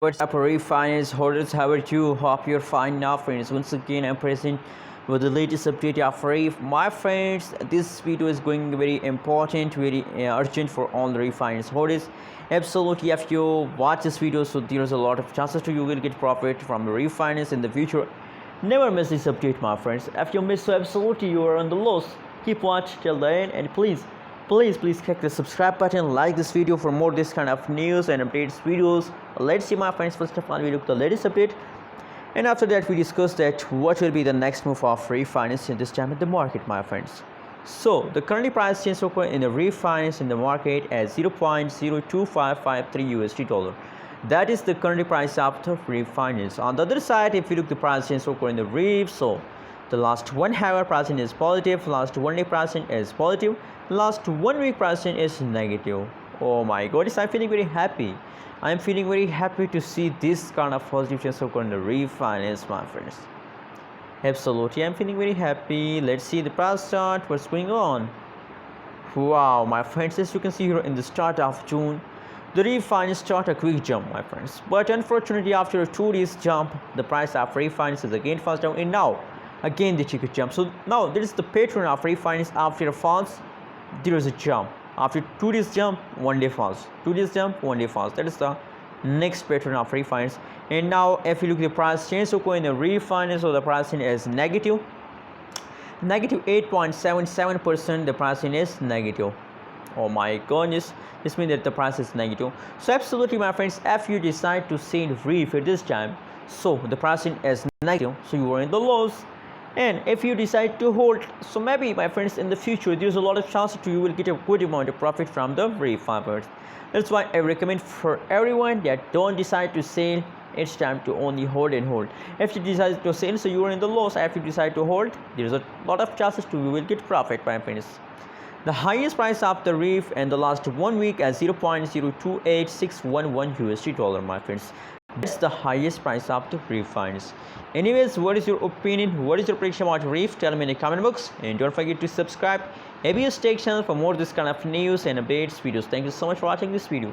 What's up, Reef Finance Holders? How are you? Hope you're fine now, friends. Once again, I'm present with the latest update of Reef. My friends, this video is going very important, very urgent for all the Reef Finance Holders. Absolutely, if you watch this video, so there's a lot of chances to you will get profit from the Reef Finance in the future. Never miss this update, my friends. If you miss, so absolutely you are on the loss. Keep watch till the end, and please click the subscribe button, like this video for more this kind of news and updates videos. Let's see, my friends. First of all, we look at the latest update, and after that we discuss that what will be the next move of refinance in this time in the market, my friends. So the currently price change occur in the refinance in the market at 0.02553 USD dollar. That is the current price of the refinance. On the other side, if you look the price change occur in the reef, so the last 1 hour pricing is positive, last 1 day pricing is positive, last 1 week pricing is negative. Oh my goodness, I'm feeling very happy. I'm feeling very happy to see this kind of positive change occur in the refinance, my friends. Absolutely, I'm feeling very happy. Let's see the price chart, what's going on. Wow, my friends, as you can see here in the start of June, the refinance start a quick jump, my friends. But unfortunately, after a 2 days jump, the price of refinance is again falls down, and now again the ticket jump. So now there is the pattern of refinance. After a falls, there is a jump. After 2 days jump, 1 day falls. 2 days jump, 1 day falls. That is the next pattern of refinance. And now if you look at the price change so in the refinance, so the pricing is negative 8.77%. the pricing is negative. Oh my goodness, this means that the price is negative. So absolutely, my friends, if you decide to sell reef at this time, so the pricing is negative, so you are in the loss. And if you decide to hold, so maybe, my friends, in the future there's a lot of chances to you will get a good amount of profit from the reef farmers. That's why I recommend for everyone that don't decide to sell, it's time to only hold and hold. If you decide to sell, so you are in the loss. If you decide to hold, there's a lot of chances to you will get profit, my friends. The highest price of the reef in the last 1 week at 0.028611 USD dollar, my friends. That's the highest price of the reef finance. Anyways, what is your opinion? What is your prediction about reef? Tell me in the comment box, and don't forget to subscribe ABS Tech channel for more this kind of news and updates videos. Thank you so much for watching this video.